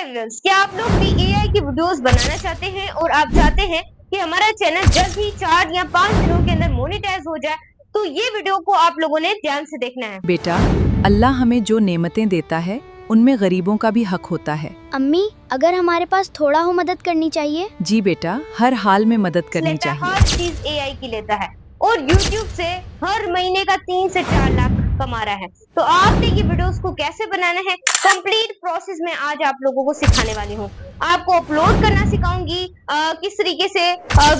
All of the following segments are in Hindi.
हाय व्यूअर्स, क्या आप लोग भी एआई की वीडियोस बनाना चाहते हैं और आप चाहते हैं कि हमारा चैनल जल्द ही 4 या 5 दिनों के अंदर मोनेटाइज हो जाए, तो ये वीडियो को आप लोगों ने ध्यान से देखना है। बेटा, अल्लाह हमें जो नेमतें देता है उनमें गरीबों का भी हक होता है। अम्मी, अगर हमारे पास थोड़ा हो मदद करनी चाहिए। जी बेटा, हर हाल में मदद करनी चाहिए। हर चीज एआई की लेता है और यूट्यूब से हर महीने का 3 से 4 लाख कमा रहा है। तो आपने ये वीडियोस को कैसे बनाना है, कंप्लीट प्रोसेस में आज आप लोगों को सिखाने वाली हूँ। आपको अपलोड करना सिखाऊंगी, किस तरीके से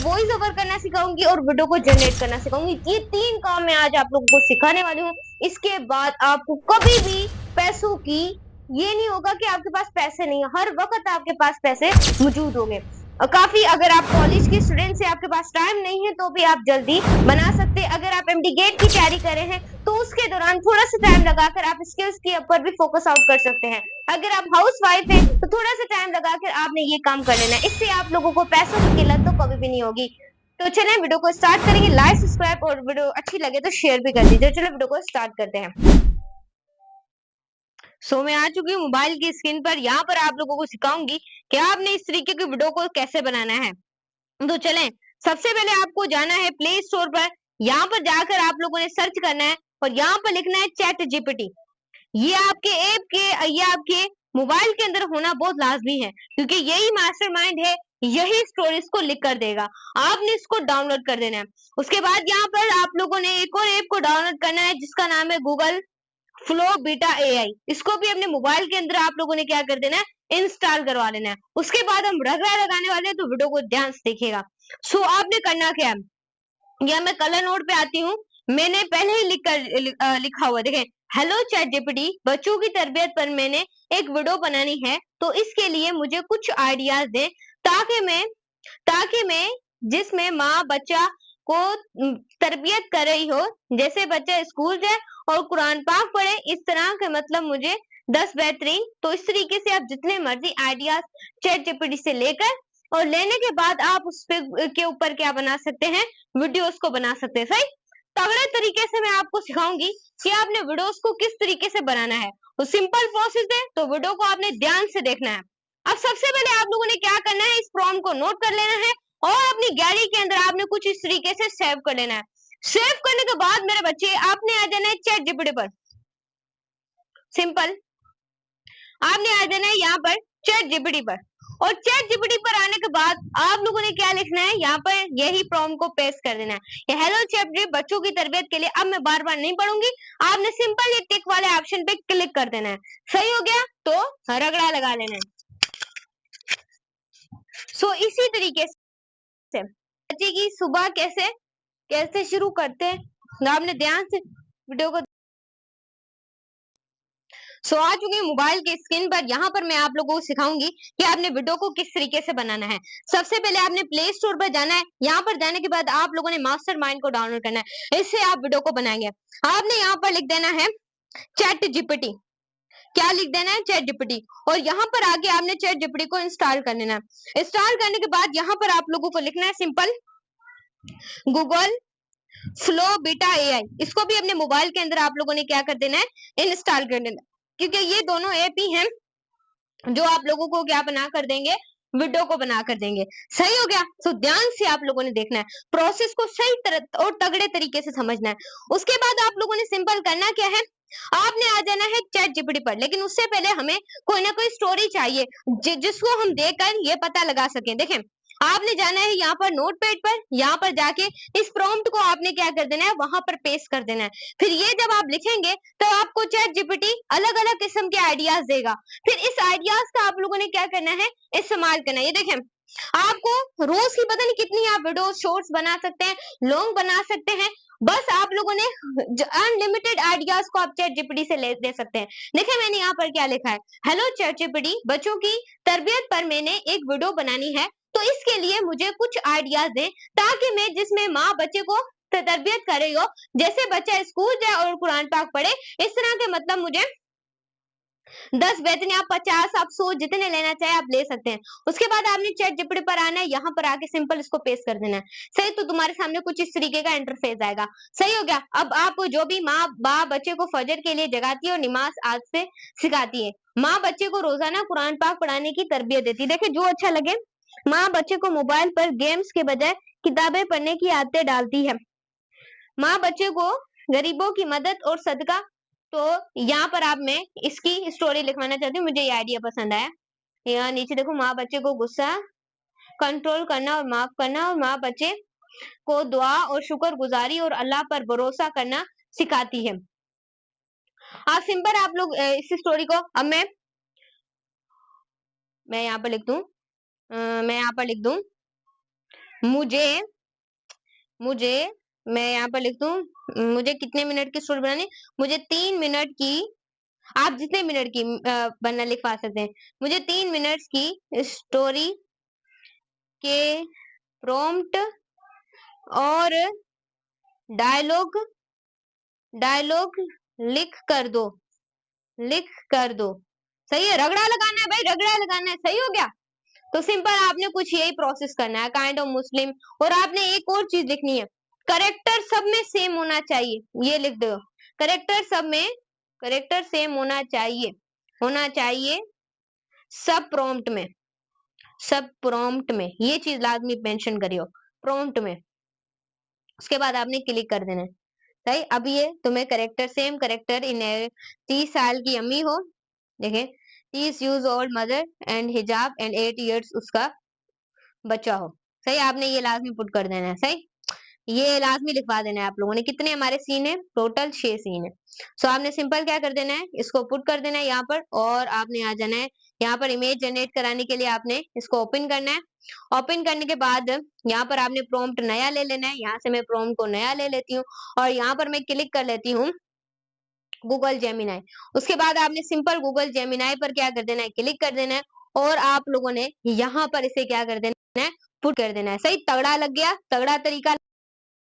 वॉइस ओवर करना सिखाऊंगी और वीडियो को जनरेट करना सिखाऊंगी। ये 3 काम मैं आज आप लोगों को सिखाने वाली हूँ। इसके बाद आपको कभी भी पैसों की ये नहीं होगा कि आपके पास पैसे नहीं है, हर वक्त आपके पास पैसे मौजूद होंगे। काफी, अगर आप कॉलेज के स्टूडेंट से आपके पास टाइम नहीं है तो भी आप जल्दी बना सकते हैं। अगर आप एमडी गेट की तैयारी कर रहे हैं तो उसके दौरान थोड़ा सा टाइम लगाकर आप स्किल्स के ऊपर भी फोकस आउट कर सकते हैं। अगर आप हाउस वाइफ है तो थोड़ा सा टाइम लगाकर आपने ये काम कर लेना है। इससे आप लोगों को पैसों की किल्लत तो कभी भी नहीं होगी। तो चलिए वीडियो को स्टार्ट करेंगे। लाइक, सब्सक्राइब और वीडियो अच्छी लगे तो शेयर भी कर दीजिए। चलो वीडियो को स्टार्ट करते हैं। मैं आ चुकी हूँ मोबाइल की स्क्रीन पर। यहाँ पर आप लोगों को सिखाऊंगी कि आपने इस तरीके की वीडियो को कैसे बनाना है। तो चलें, सबसे पहले आपको जाना है प्ले स्टोर पर। यहाँ पर जाकर आप लोगों ने सर्च करना है और यहाँ पर लिखना है चैट जीपीटी। ये आपके ऐप के, ये आपके मोबाइल के अंदर होना बहुत लाजमी है, क्योंकि यही मास्टरमाइंड है, यही स्टोरीज को लिख कर देगा। आपने इसको डाउनलोड कर देना है। उसके बाद यहाँ पर आप लोगों ने एक और ऐप को डाउनलोड करना है जिसका नाम है गूगल फ्लो बीटा एआई। इसको भी अपने मोबाइल के अंदर आप लोगों ने क्या कर देना है, इंस्टॉल करवा लेना है। उसके बाद हम रगड़ा लगाने वाले हैं, तो वीडियो को ध्यान से देखिएगा। आपने करना क्या है, या मैं कलर नोट पे आती हूँ। मैंने पहले ही लिखा हुआ देखें, हेलो चैट जीपीटी, बच्चों की तरबियत पर मैंने एक वीडियो बनानी है, तो इसके लिए मुझे कुछ आइडियाज दें ताकि मैं जिसमें माँ बच्चा को तरबियत कर रही हो, जैसे बच्चा स्कूल जाए और कुरान पाक पढ़े, इस तरह के मतलब मुझे 10 बेहतरीन। तो इस तरीके से आप जितने मर्जी आइडियाज चैट जीपीटी से लेकर और लेने के बाद आप उस पे के ऊपर क्या बना सकते हैं, वीडियोस को बना सकते हैं। सही तगड़े तरीके से मैं आपको सिखाऊंगी कि आपने वीडियोस को किस तरीके से बनाना है। तो सिंपल प्रोसेस है, तो वीडियो को आपने ध्यान से देखना है। अब सबसे पहले आप लोगों ने क्या करना है, इस प्रॉम्प्ट को नोट कर लेना है और अपनी गैलरी के अंदर आपने कुछ इस तरीके से सेव कर लेना है। सेव करने के बाद मेरे बच्चे आपने आ जाना है चैट जीपीटी पर। सिंपल, आपने आ जाना है यहाँ पर चैट जीपीटी पर, और चैट जीपीटी पर आने के बाद आप लोगों ने क्या लिखना है, यहाँ पर यही प्रॉम्प्ट को पेस्ट कर देना है, हेलो चैट जीपीटी, बच्चों की तरबियत के लिए। अब मैं बार बार नहीं पढ़ूंगी, आपने सिंपल ये टिक वाले ऑप्शन पे क्लिक कर देना है। सही हो गया, तो रगड़ा लगा लेना है। इसी तरीके से बच्चे की सुबह कैसे शुरू करते हैं, तो आपने ध्यान से वीडियो को आ चुके हैं मोबाइल की स्क्रीन पर। यहाँ पर मैं आप लोगों को सिखाऊंगी कि आपने वीडियो को किस तरीके से बनाना है। सबसे पहले आपने प्ले स्टोर पर जाना है। यहाँ पर जाने के बाद आप लोगों ने मास्टरमाइंड को डाउनलोड करना है, इससे आप वीडियो को बनाएंगे। आपने यहाँ पर लिख देना है चैट जीपीटी। क्या लिख देना है, चैट जीपीटी, और यहाँ पर आके आपने चैट जीपीटी को इंस्टॉल कर लेना है। इंस्टॉल करने के बाद यहाँ पर आप लोगों को लिखना है simple Google flow beta AI. इसको भी अपने मोबाइल के अंदर आप लोगों ने क्या कर देना है, इंस्टॉल कर देना है, क्योंकि ये दोनों ऐप ही हैं जो आप लोगों को क्या बना कर देंगे, वीडियो को बना कर देंगे। सही हो गया, तो ध्यान से आप लोगों ने देखना है, प्रोसेस को सही तरह और तगड़े तरीके से समझना है। उसके बाद आप लोगों ने सिंपल करना क्या है, आपने आ जाना है चैट जीपीटी पर। लेकिन उससे पहले हमें कोई ना कोई स्टोरी चाहिए जिसको हम देखकर ये पता लगा सकें। देखें, आपने जाना है यहाँ पर नोटपैड पर, यहाँ पर जाके इस प्रॉम्प्ट को आपने क्या कर देना है, वहां पर पेस्ट कर देना है। फिर ये जब आप लिखेंगे तो आपको चैट जीपीटी अलग अलग किस्म के आइडियाज देगा। फिर इस आइडियाज का आप लोगों ने क्या करना है, इस्तेमाल करना है। ये देखें, आपको रोज की पता नहीं कितनी आप वीडियो शॉर्ट्स बना सकते हैं, लॉन्ग बना सकते हैं। बस आप लोगों ने अनलिमिटेड आइडियाज को आप चैट जीपीटी से ले सकते हैं। देखिए, मैंने यहाँ पर क्या लिखा है, हेलो चैट जीपीटी, बच्चों की तरबियत पर मैंने एक वीडियो बनानी है, तो इसके लिए मुझे कुछ आइडियाज दें ताकि मैं जिसमें माँ बच्चे को तरबियत कर रही हो, जैसे बच्चा स्कूल जाए और कुरान पाक पढ़े, इस तरह के मतलब मुझे 10 बेहतरीन, आप 50, आप 100 जितने लेना चाहे आप ले सकते हैं। उसके बाद आपने चैट जीपीटी पर आना है, यहाँ पर आके सिंपल इसको पेस्ट कर देना है। सही, तो तुम्हारे सामने कुछ इस तरीके का इंटरफेस आएगा। सही हो गया। अब आप जो भी माँ बाप बच्चे को फजर के लिए जगाती है और नमाज आज से सिखाती है, माँ बच्चे को रोजाना कुरान पाक पढ़ाने की तरबियत देती है। देखिए जो अच्छा लगे, माँ बच्चे को मोबाइल पर गेम्स के बजाय किताबें पढ़ने की आदतें डालती है। माँ बच्चे को गरीबों की मदद और सदका, तो यहाँ पर आप मैं इसकी स्टोरी लिखवाना चाहती हूँ, मुझे ये आइडिया पसंद आया। यहाँ नीचे देखो, माँ बच्चे को गुस्सा कंट्रोल करना और माफ करना, और माँ बच्चे को दुआ और शुक्रगुजारी और अल्लाह पर भरोसा करना सिखाती है। आप सिंपल आप लोग इस स्टोरी को अब मैं यहाँ पर लिख दूं, मैं यहाँ पर लिख दूं, मुझे मुझे मैं यहाँ पर लिख दूं, मुझे कितने मिनट की स्टोरी बनानी है? मुझे 3 मिनट की, आप जितने मिनट की बनना लिखवा सकते हैं। मुझे 3 मिनट की स्टोरी के प्रॉम्प्ट और डायलॉग डायलॉग लिख कर दो, लिख कर दो। सही है, रगड़ा लगाना है भाई, रगड़ा लगाना है। सही हो गया? तो सिंपल आपने कुछ यही प्रोसेस करना है, काइंड ऑफ मुस्लिम। और आपने एक और चीज लिखनी है, करेक्टर सब में सेम होना चाहिए, ये लिख दो। करेक्टर सब में, करेक्टर सेम होना चाहिए, होना चाहिए सब प्रॉम्प्ट में, सब प्रॉम्प्ट में, ये चीज लाजमी मेंशन करियो प्रॉम्प्ट में। उसके बाद आपने क्लिक कर देना है। सही, अब ये तुम्हें करेक्टर सेम करेक्टर इन 30 साल की अम्मी हो, देखे 30 years old मदर एंड हिजाब एंड 8 years उसका बच्चा हो। सही, आपने ये लाजमी पुट कर देना है। सही, ये लाजमी लिखवा देना है आप लोगों ने। कितने हमारे सीन है? टोटल 6 सीन है। सो आपने सिंपल क्या कर देना है, इसको पुट कर देना है यहाँ पर, और आपने आ जाना है यहाँ पर। इमेज जनरेट कराने के लिए आपने इसको ओपन करना है। ओपन करने के बाद यहाँ पर आपने प्रॉम्प्ट नया ले लेना है। यहाँ से मैं प्रॉम्प्ट को नया ले लेती हूँ और यहाँ पर मैं क्लिक कर लेती हूँ गूगल जेमिनाई। उसके बाद आपने सिंपल गूगल जेमिनाई पर क्या कर देना है, क्लिक कर देना है, और आप लोगों ने यहाँ पर इसे क्या कर देना है, पुट कर देना है। सही, तगड़ा लग गया, तगड़ा तरीका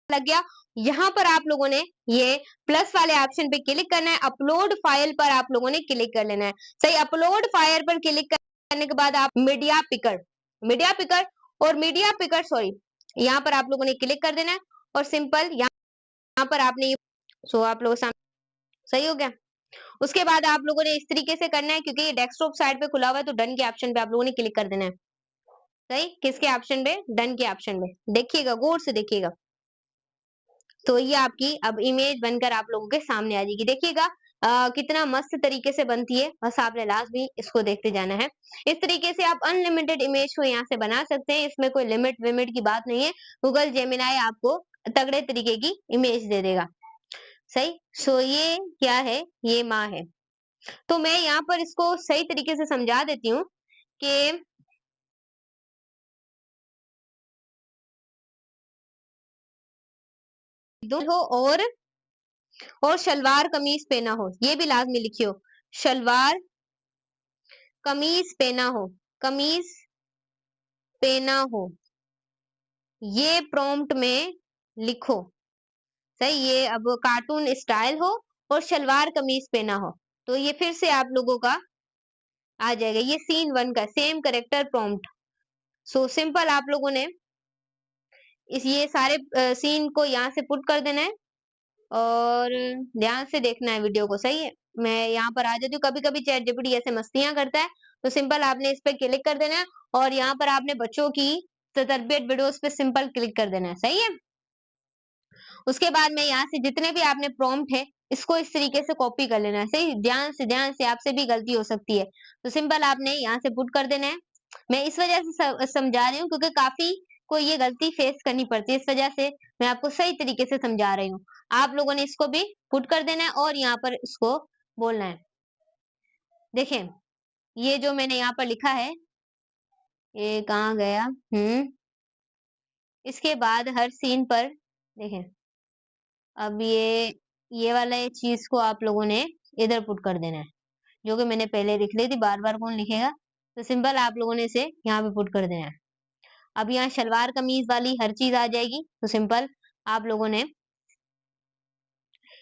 लग गया। यहाँ पर आप लोगों ने ये प्लस वाले ऑप्शन पे क्लिक करना है, अपलोड फाइल पर आप लोगों ने क्लिक कर लेना है। सही, अपलोड फाइल पर क्लिक करने के बाद आप मीडिया पिकर, मीडिया पिकर और मीडिया पिकर सॉरी, यहाँ पर आप लोगों ने क्लिक कर देना है, और सिंपल यहाँ पर आपने सो आप लोगों सामने सही हो गया। उसके बाद आप लोगों ने इस तरीके से करना है, क्योंकि ये डेस्कटॉप साइड पे खुला हुआ है, तो डन के ऑप्शन पे आप लोगों ने क्लिक कर देना है। सही, किसके ऑप्शन पे? डन के ऑप्शन पे। देखिएगा, गौर से देखिएगा, तो ये आपकी अब इमेज बनकर आप लोगों के सामने आ जाएगी। देखिएगा कितना मस्त तरीके से बनती है, बस आपने लाजमी इसको देखते जाना है। इस तरीके से आप अनलिमिटेड इमेज को यहाँ से बना सकते हैं, इसमें कोई लिमिट विमिट की बात नहीं है। गूगल जेमिनाई आपको तगड़े तरीके की इमेज दे देगा। सही, सो ये क्या है? ये माँ है। तो मैं यहाँ पर इसको सही तरीके से समझा देती हूँ कि हो और शलवार कमीज पहना हो, ये भी लाजमी लिखियो, शलवार कमीज पहना हो, कमीज पहना हो, ये प्रॉम्प्ट में लिखो। सही, ये अब कार्टून स्टाइल हो और शलवार कमीज पहना हो, तो ये फिर से आप लोगों का आ जाएगा। ये सीन 1 का same character prompt. So simple आप लोगों ने इस ये सारे सीन को यहाँ से पुट कर देना है, और ध्यान से देखना है वीडियो को। सही है, मैं यहाँ पर आ जाती हूँ। कभी कभी चैट जीपीटी ऐसे मस्तियां करता है, तो सिंपल आपने इस पे क्लिक कर देना है, और यहाँ पर आपने बच्चों की तरबियत वीडियोस पे सिंपल क्लिक कर देना है। सही है, उसके बाद में यहाँ से जितने भी आपने प्रॉम्प्ट है, इसको इस तरीके से कॉपी कर लेना है। सही, ध्यान से, आपसे भी गलती हो सकती है, तो सिंपल आपने यहाँ से पुट कर देना है। मैं इस वजह से समझा रही हूँ, क्योंकि काफी को ये गलती फेस करनी पड़ती है, इस वजह से मैं आपको सही तरीके से समझा रही हूँ। आप लोगों ने इसको भी पुट कर देना है, और यहाँ पर इसको बोलना है। देखें, ये जो मैंने यहाँ पर लिखा है, ये कहाँ गया? इसके बाद हर सीन पर देखें, अब ये वाला ये चीज को आप लोगों ने इधर पुट कर देना है, जो कि मैंने पहले लिख ली थी। बार बार कौन लिखेगा? तो सिंपल आप लोगों ने इसे यहाँ पे पुट कर देना है। अब यहाँ शलवार कमीज वाली हर चीज आ जाएगी, तो सिंपल आप लोगों ने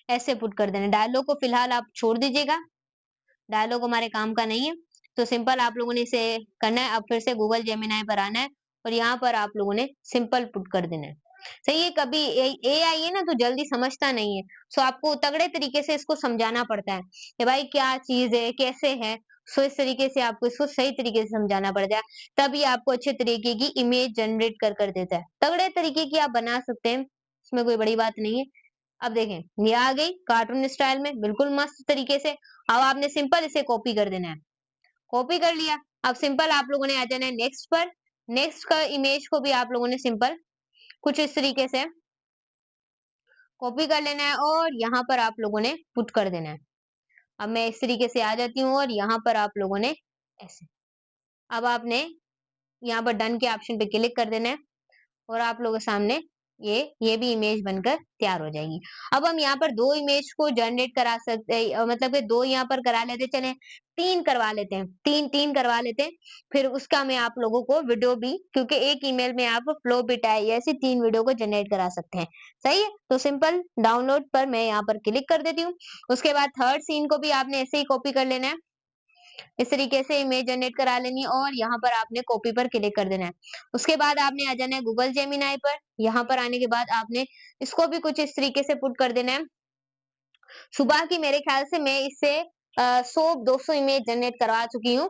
ऐसे पुट कर देना। डायलॉग को फिलहाल आप छोड़ दीजिएगा, डायलॉग हमारे काम का नहीं है। तो सिंपल आप लोगों ने इसे करना है। अब फिर से गूगल जेमिनाई पर आना है, और यहाँ पर आप लोगों ने सिंपल पुट कर देना है। सही है, कभी एआई है ना, तो जल्दी समझता नहीं है, सो आपको तगड़े तरीके से इसको समझाना पड़ता है कि भाई क्या चीज है, कैसे है। सो इस तरीके से आपको इसको सही तरीके से समझाना पड़ता है, तभी आपको अच्छे तरीके की इमेज जनरेट कर देता है। तगड़े तरीके की आप बना सकते हैं, इसमें कोई बड़ी बात नहीं है। अब देखें, ये आ गई कार्टून स्टाइल में बिल्कुल मस्त तरीके से। अब आपने सिंपल इसे कॉपी कर देना है। कॉपी कर लिया। अब सिंपल आप लोगों ने आ जाना है नेक्स्ट पर। नेक्स्ट का इमेज को भी आप लोगों ने सिंपल कुछ इस तरीके से कॉपी कर लेना है और यहाँ पर आप लोगों ने पुट कर देना है। अब मैं इस तरीके से आ जाती हूँ और यहाँ पर आप लोगों ने ऐसे, अब आपने यहाँ पर डन के ऑप्शन पे क्लिक कर देना है और आप लोगों के सामने ये भी इमेज बनकर तैयार हो जाएगी। अब हम यहाँ पर 2 इमेज को जनरेट करा सकते हैं, मतलब कि 2 यहाँ पर करा लेते हैं, चलें 3 करवा लेते हैं, 3 करवा लेते हैं। फिर उसका मैं आप लोगों को वीडियो भी, क्योंकि एक ईमेल में आप फ्लो बिटाई ऐसी 3 वीडियो को जनरेट करा सकते हैं। सही है? तो सिंपल डाउनलोड पर मैं यहाँ पर क्लिक कर देती हूँ। उसके बाद थर्ड सीन को भी आपने ऐसे ही कॉपी कर लेना है। इस तरीके से इमेज जनरेट करा लेनी है और यहाँ पर आपने कॉपी पर क्लिक कर देना है। उसके बाद आपने आ जाना है गूगल जेमिनाई पर। यहाँ पर आने के बाद आपने इसको भी कुछ इस तरीके से पुट कर देना है। सुबह की मेरे ख्याल से मैं इससे 100-200 इमेज जनरेट करवा चुकी हूँ,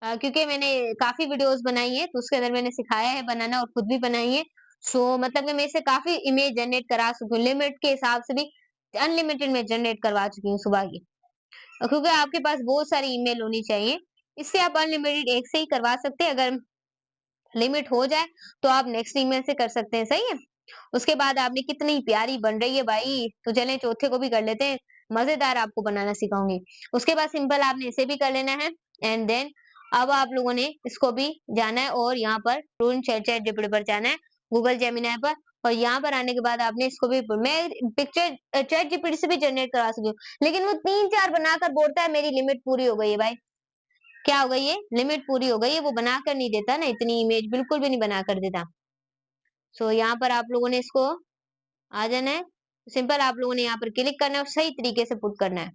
क्योंकि मैंने काफी वीडियोस बनाई है तो उसके अंदर मैंने सिखाया है बनाना और खुद भी बनाई है। सो मतलब कि मैं इससे काफी इमेज जनरेट करा चुकी हूँ, लिमिट के हिसाब से भी अनलिमिटेड में जनरेट करवा चुकी हूँ सुबह की। क्योंकि आपके पास बहुत सारी ईमेल होनी चाहिए, इससे आप अनलिमिटेड एक से ही करवा सकते हैं। अगर लिमिट हो जाए तो आप नेक्स्ट ईमेल से कर सकते हैं। सही है? उसके बाद आपने कितनी प्यारी बन रही है भाई, तो चलें चौथे को भी कर लेते हैं, मजेदार आपको बनाना सिखाऊंगी। उसके बाद सिंपल आपने इसे भी कर लेना है एंड देन अब आप लोगों ने इसको भी जाना है और यहाँ पर चैट जीपीटी पर जाना है, गूगल जेमिनाई पर। और यहाँ पर आने के बाद आपने इसको भी, मैं पिक्चर चैट जीपीटी से भी जनरेट करवा सकती हूँ, लेकिन वो 3-4 बनाकर बोलता है मेरी लिमिट पूरी हो गई है भाई। क्या हो गई है? लिमिट पूरी हो गई है, वो बनाकर नहीं देता ना, इतनी इमेज बिल्कुल भी नहीं बनाकर देता। सो यहाँ पर आप लोगों ने इसको आ जाना है। सिंपल आप लोगों ने यहाँ पर क्लिक करना है और सही तरीके से पुट करना है।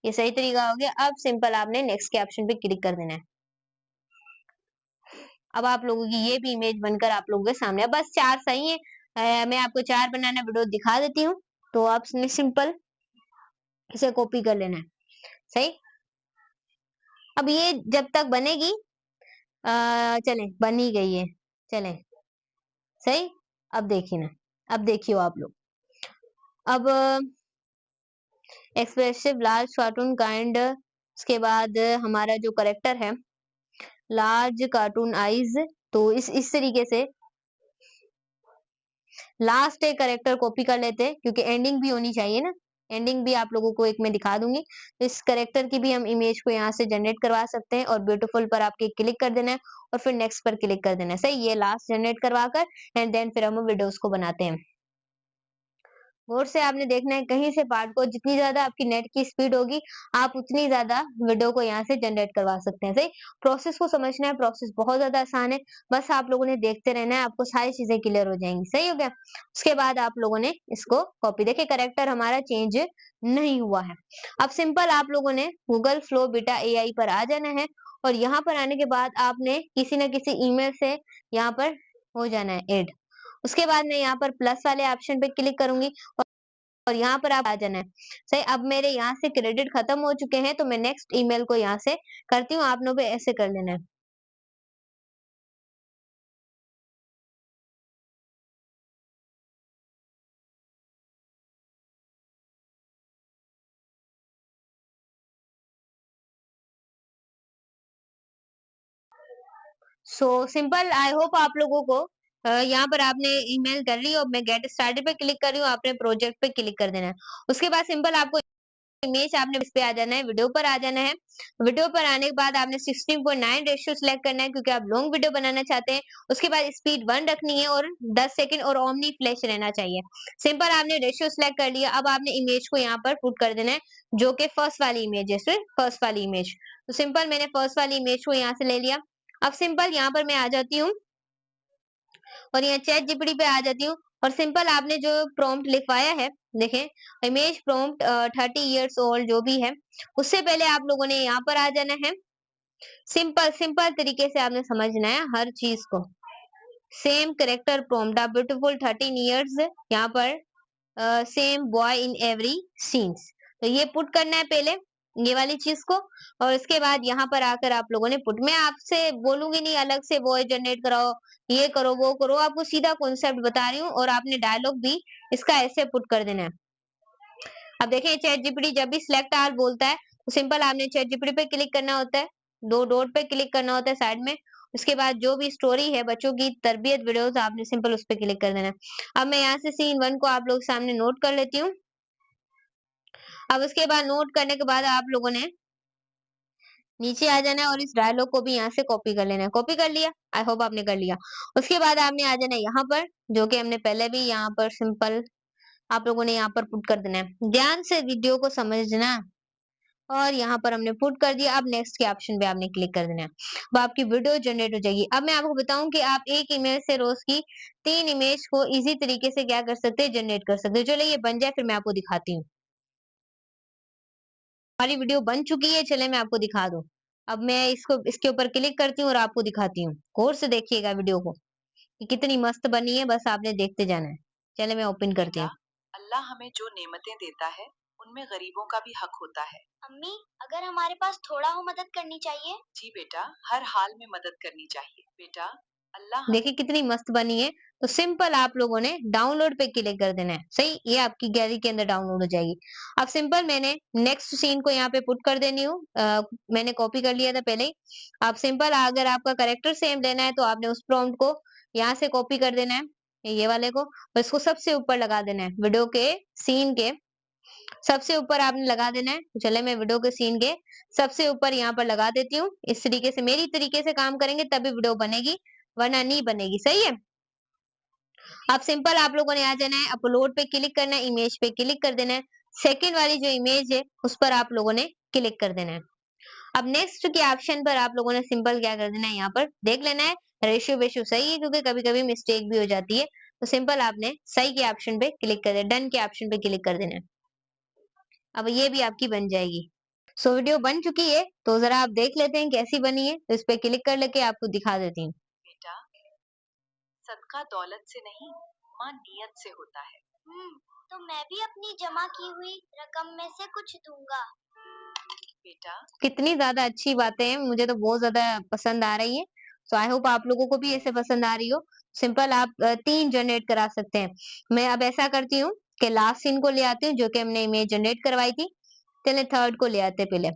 ये सही तरीका हो गया। अब सिंपल आपने नेक्स्ट के ऑप्शन पे क्लिक कर देना है। अब आप लोगों की ये भी इमेज बनकर आप लोगों के सामने है। बस 4 सही है। मैं आपको 4 बनाना वीडियो दिखा देती हूँ, तो आपने सिंपल इसे कॉपी कर लेना है। सही? अब ये जब तक बनेगी, चलें बन ही गई है। चलें सही। अब देखिए ना, अब देखियो आप लोग। अब एक्सप्रेसिव लार्ज कार्टून काइंड, उसके बाद हमारा जो करेक्टर है लार्ज कार्टून आईज, तो इस तरीके से लास्ट एक करेक्टर कॉपी कर लेते हैं, क्योंकि एंडिंग भी होनी चाहिए ना। एंडिंग भी आप लोगों को एक मैं दिखा दूंगी। इस करेक्टर की भी हम इमेज को यहाँ से जनरेट करवा सकते हैं और ब्यूटीफुल पर आपके क्लिक कर देना है और फिर नेक्स्ट पर क्लिक कर देना है। सही, ये लास्ट जनरेट करवा कर एंड देन फिर हम वीडियोस को बनाते हैं। गौर से आपने देखना है कहीं से पार्ट को, जितनी ज्यादा आपकी नेट की स्पीड होगी आप उतनी ज्यादा वीडियो को यहाँ से जनरेट करवा सकते हैं। सही, प्रोसेस को समझना है, प्रोसेस बहुत ज्यादा आसान है, बस आप लोगों ने देखते रहना है, आपको सारी चीजें क्लियर हो जाएंगी। सही हो गया? उसके बाद आप लोगों ने इसको कॉपी, देखिए करेक्टर हमारा चेंज नहीं हुआ है। अब सिंपल आप लोगों ने गूगल फ्लो बीटा एआई पर आ जाना है और यहाँ पर आने के बाद आपने किसी न किसी ईमेल से यहाँ पर हो जाना है ऐड। उसके बाद मैं यहाँ पर प्लस वाले ऑप्शन पे क्लिक करूंगी और यहाँ पर आप आ जाना है। सही, अब मेरे यहाँ से क्रेडिट खत्म हो चुके हैं तो मैं नेक्स्ट ईमेल को यहाँ से करती हूँ, आप लोग भी ऐसे कर लेना है। सो सिंपल, आई होप आप लोगों को यहाँ पर आपने ईमेल कर ली और मैं गेट स्टार्टेड पे क्लिक कर रही हूँ, आपने प्रोजेक्ट पे क्लिक कर देना है। उसके बाद सिंपल आपको इमेज, आपने इस पे आ जाना है, वीडियो पर आ जाना है। वीडियो पर आने के बाद आपने 16:9 रेशियो सिलेक्ट करना है, क्योंकि आप लॉन्ग वीडियो बनाना चाहते हैं। उसके बाद स्पीड 1 रखनी है और 10 सेकंड और ओमनी फ्लैश रहना चाहिए। सिंपल आपने रेशियो सिलेक्ट कर लिया। अब आपने इमेज को यहाँ पर पुट कर देना है, जो कि फर्स्ट वाली इमेज है, सिर्फ फर्स्ट वाली इमेज। तो सिंपल मैंने फर्स्ट वाली इमेज को यहाँ से ले लिया। अब सिंपल यहाँ पर मैं आ जाती हूँ और यहाँ चैट जीपीटी पे आ जाती हूँ और सिंपल आपने जो प्रॉम्प्ट लिखवाया है, देखें इमेज प्रॉम्प्ट 30 इयर्स ओल्ड जो भी है, उससे पहले आप लोगों ने यहाँ पर आ जाना है। सिंपल सिंपल तरीके से आपने समझना है हर चीज को। सेम करेक्टर प्रॉम्प्ट, आप ब्यूटीफुल 13 इयर्स, यहाँ पर same boy in every scenes, तो ये पुट करना है पहले। ये वाली चीज को, और उसके बाद यहाँ पर आकर आप लोगों ने पुट, मैं आपसे बोलूंगी नहीं अलग से वॉइस जनरेट कराओ, ये करो वो करो, आपको सीधा कॉन्सेप्ट बता रही हूँ, और आपने डायलॉग भी इसका ऐसे पुट कर देना है। अब देखें चैट जीपीटी जब भी सिलेक्ट आल बोलता है तो सिंपल आपने चैट जीपीटी पे क्लिक करना होता है, दो डॉट पे क्लिक करना होता है साइड में। उसके बाद जो भी स्टोरी है बच्चों की तरबियत वीडियोस, आपने सिंपल उस पे क्लिक कर देना है। अब मैं यहाँ से सीन 1 को आप लोग के सामने नोट कर लेती हूँ। अब उसके बाद नोट करने के बाद आप लोगों ने नीचे आ जाना है और इस डायलॉग को भी यहाँ से कॉपी कर लेना है। कॉपी कर लिया, आई होप आपने कर लिया। उसके बाद आपने आ जाना है यहाँ पर, जो कि हमने पहले भी यहाँ पर सिंपल आप लोगों ने यहाँ पर पुट कर देना है। ध्यान से वीडियो को समझना, और यहाँ पर हमने पुट कर दिया। अब नेक्स्ट के ऑप्शन पे आपने क्लिक कर देना है। अब आपकी वीडियो जनरेट हो जाएगी। अब मैं आपको बताऊं कि आप एक इमेज से रोज की 3 इमेज को इजी तरीके से क्या कर सकते हैं, जनरेट कर सकते हैं। चलिए ये बन जाए फिर मैं आपको दिखाती हूँ। हमारी वीडियो बन चुकी है, चले मैं आपको दिखा दूं। अब मैं इसको इसके ऊपर क्लिक करती हूँ और आपको दिखाती हूँ। गौर से देखिएगा वीडियो को कि कितनी मस्त बनी है, बस आपने देखते जाना है। चले मैं ओपन करती हूँ। अल्लाह हमें जो नेमतें देता है उनमें गरीबों का भी हक होता है। अम्मी, अगर हमारे पास थोड़ा हो मदद करनी चाहिए। जी बेटा, हर हाल में मदद करनी चाहिए। बेटा, अल्लाह देखिए कितनी मस्त बनी है। तो सिंपल आप लोगों ने डाउनलोड पे क्लिक कर देना है। सही, ये आपकी गैलरी के अंदर डाउनलोड हो जाएगी। अब सिंपल मैंने नेक्स्ट सीन को यहाँ पे पुट कर देनी हूँ। मैंने कॉपी कर लिया था पहले ही। आप सिंपल अगर आपका करेक्टर सेम लेना है तो आपने उस प्रॉम्प्ट को यहाँ से कॉपी कर देना है, ये वाले को, और इसको सबसे ऊपर लगा देना है। वीडियो के सीन के सबसे ऊपर आपने लगा देना है। तो चले मैं वीडियो के सीन के सबसे ऊपर यहाँ पर लगा देती हूँ। इस तरीके से मेरी तरीके से काम करेंगे तभी वीडियो बनेगी, वरना नहीं बनेगी। सही है। अब सिंपल आप लोगों ने आ जाना है, अपलोड पे क्लिक करना है, इमेज पे क्लिक कर देना है। सेकंड वाली जो इमेज है उस पर आप लोगों ने क्लिक कर देना है। अब नेक्स्ट के ऑप्शन पर आप लोगों ने सिंपल क्या कर देना है, यहाँ पर देख लेना है रेशियो वेशियो सही है, क्योंकि कभी कभी मिस्टेक भी हो जाती है। तो सिंपल आपने सही के ऑप्शन पे क्लिक कर देना, डन के ऑप्शन पे क्लिक कर देना है। अब ये भी आपकी बन जाएगी। सो वीडियो बन चुकी है, तो जरा आप देख लेते हैं कैसी बनी है। तो इस पे क्लिक कर लेके आपको दिखा देती हूँ। बेटा, सदका दौलत से नहीं, माँ नियत से होता है। तो मैं भी अपनी जमा की हुई रकम में से कुछ दूंगा। बेटा, कितनी ज्यादा अच्छी बातें हैं, मुझे तो बहुत ज्यादा पसंद आ रही है। सो आई होप आप लोगों को भी ऐसे पसंद आ रही हो। सिंपल आप 3 जनरेट करा सकते हैं। मैं अब ऐसा करती हूँ कि लास्ट सीन को ले आती हूँ, जो कि हमने इमेज जनरेट करवाई थी। चलिए थर्ड को ले आते हैं, पहले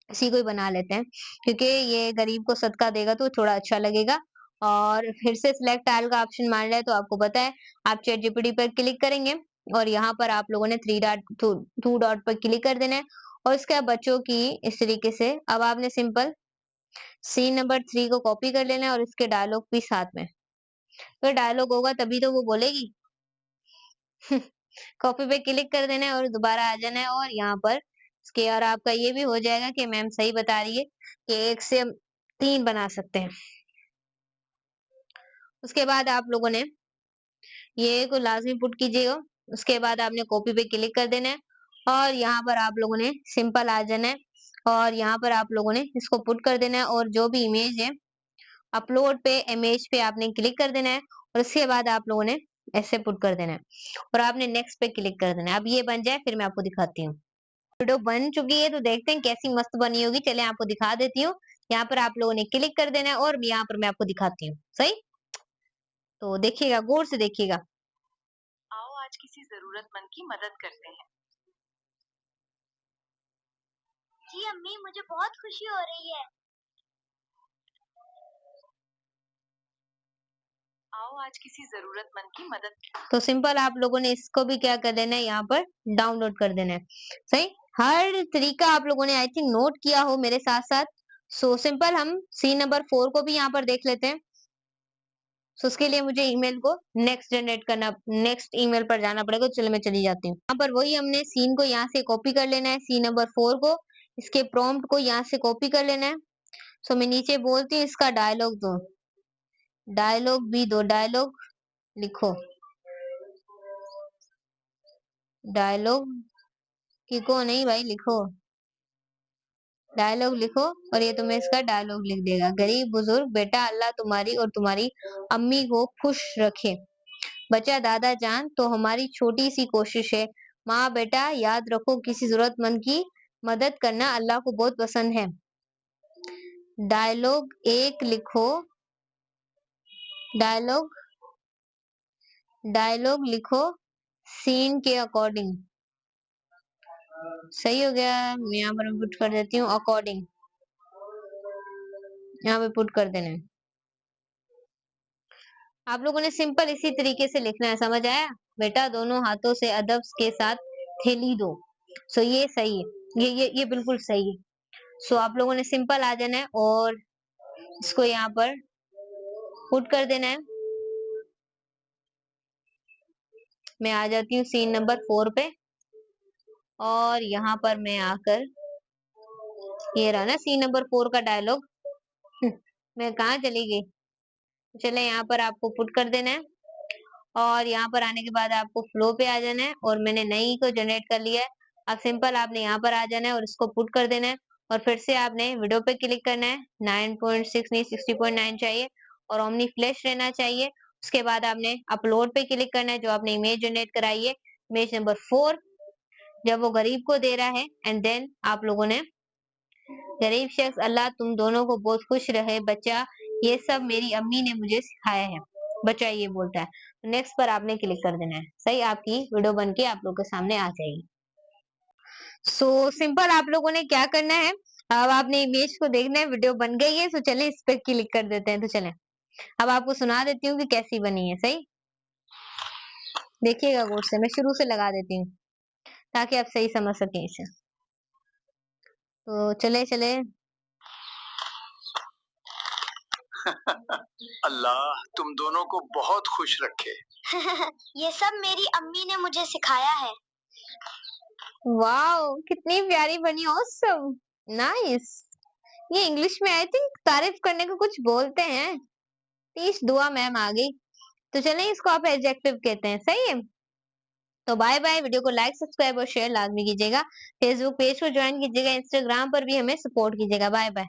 इसी को ही बना लेते हैं, क्योंकि ये गरीब को सदका देगा तो थोड़ा अच्छा लगेगा। और फिर से सिलेक्ट आल का ऑप्शन मान लिया, तो आपको पता है आप चैट जीपीटी पर क्लिक करेंगे और यहाँ पर आप लोगों ने 3 डॉट 2 डॉट पर क्लिक कर देना है। और इसके बाद बच्चों की इस तरीके से अब आपने सिंपल सीन नंबर 3 को कॉपी कर लेना है और इसके डायलॉग भी साथ में। तो डायलॉग होगा तभी तो वो बोलेगी। कॉपी पे क्लिक कर देना है और दोबारा आ जाना है, और यहाँ पर इसके और आपका ये भी हो जाएगा कि मैम सही बता रही है कि 1 से हम 3 बना सकते हैं। उसके बाद आप लोगों ने ये को लाजमी पुट कीजिएगा। उसके बाद आपने कॉपी पे क्लिक कर देना है और यहाँ पर आप लोगों ने सिंपल आ जाना है, और यहाँ पर आप लोगों ने इसको पुट कर देना है, और जो भी इमेज है अपलोड पे इमेज पे आपने क्लिक कर देना है, और उसके बाद आप लोगों ने ऐसे पुट कर देना है और आपने नेक्स्ट पे क्लिक कर देना है। अब ये बन जाए फिर मैं आपको दिखाती हूँ। वीडियो बन चुकी है, तो देखते हैं कैसी मस्त बनी होगी। चले आपको दिखा देती हूँ। यहाँ पर आप लोगों ने क्लिक कर देना है और यहाँ पर मैं आपको दिखाती हूँ। सही, तो देखिएगा, गौर से देखिएगा। आओ आज किसी जरूरतमंद की मदद करते हैं। जी अम्मी, मुझे बहुत खुशी हो रही है। आओ आज किसी जरूरतमंद की मदद। तो सिंपल आप लोगों ने इसको भी क्या कर देना है, यहाँ पर डाउनलोड कर देना है। सही, हर तरीका आप लोगों ने आई थिंक नोट किया हो मेरे साथ साथ। सो सिंपल हम सीन नंबर 4 को भी यहाँ पर देख लेते हैं। सो उसके लिए मुझे ईमेल को नेक्स्ट जनरेट करना, नेक्स्ट ईमेल पर जाना पड़ेगा। चलो मैं चली जाती हूँ। यहाँ पर वही हमने सीन को यहाँ से कॉपी कर लेना है, सीन नंबर 4 को, इसके प्रॉम्प्ट को यहाँ से कॉपी कर लेना है। सो मैं नीचे बोलती हूँ इसका डायलॉग दो, डायलॉग भी दो, डायलॉग लिखो, डायलॉग की को नहीं भाई, लिखो, डायलॉग लिखो, और ये तुम्हें इसका डायलॉग लिख देगा। गरीब बुजुर्ग बेटा, अल्लाह तुम्हारी और तुम्हारी अम्मी को खुश रखे। बचा दादा जान तो हमारी छोटी सी कोशिश है। माँ बेटा याद रखो, किसी जरूरतमंद की मदद करना अल्लाह को बहुत पसंद है। डायलॉग एक लिखो। डायलॉग डायलॉग लिखो सीन के अकॉर्डिंग। सही हो गया। यहाँ पर मैं पुट कर देती हूँ अकॉर्डिंग। यहाँ पे पुट कर देना है। आप लोगों ने सिंपल इसी तरीके से लिखना है, समझ आया? बेटा दोनों हाथों से अदब के साथ थैली दो। सो ये सही है, ये बिल्कुल सही है। सो आप लोगों ने सिंपल आ जाना है और इसको यहाँ पर पुट कर देना है। मैं आ जाती हूँ सीन नंबर 4 पे और यहाँ पर मैं आकर, ये रहा ना सीन नंबर 4 का डायलॉग। मैं कहाँ चली गई? चले यहाँ पर आपको पुट कर देना है और यहाँ पर आने के बाद आपको फ्लो पे आ जाना है और मैंने नई को जनरेट कर लिया है। अब सिंपल आपने यहाँ पर आ जाना है और इसको पुट कर देना है और फिर से आपने वीडियो पे क्लिक करना है। 9.6 नहीं 60.9 चाहिए और ओमनी फ्लैश रहना चाहिए। उसके बाद आपने अपलोड पे क्लिक करना है, जो आपने इमेज जनरेट कराई है, इमेज नंबर 4, जब वो गरीब को दे रहा है। एंड देन आप लोगों ने गरीब शख्स अल्लाह तुम दोनों को बहुत खुश रहे बच्चा, ये सब मेरी अम्मी ने मुझे सिखाया है, बच्चा ये बोलता है। नेक्स्ट पर आपने क्लिक कर देना है। सही, आपकी वीडियो बन के आप लोगों के सामने आ जाएगी। सो सिंपल आप लोगों ने क्या करना है, अब आपने इमेज को देखना है, वीडियो बन गई है। तो चले इस पे क्लिक कर देते हैं। तो चले अब आपको सुना देती हूँ कि कैसी बनी है। सही देखिएगा गौर से, मैं शुरू से लगा देती हूँ ताकि आप सही समझ सकें इसे। तो चले चले। अल्लाह तुम दोनों को बहुत खुश रखे। ये सब मेरी अम्मी ने मुझे सिखाया है। वाओ कितनी प्यारी बनी, ऑसम, नाइस। ये इंग्लिश में आई थिंक तारीफ करने को कुछ बोलते हैं। तीस दुआ मैम आ गई। तो चलें इसको आप एडजेक्टिव कहते हैं। सही है। तो बाय बाय। वीडियो को लाइक सब्सक्राइब और शेयर लाजमी कीजिएगा। फेसबुक पेज को ज्वाइन कीजिएगा। इंस्टाग्राम पर भी हमें सपोर्ट कीजिएगा। Bye bye.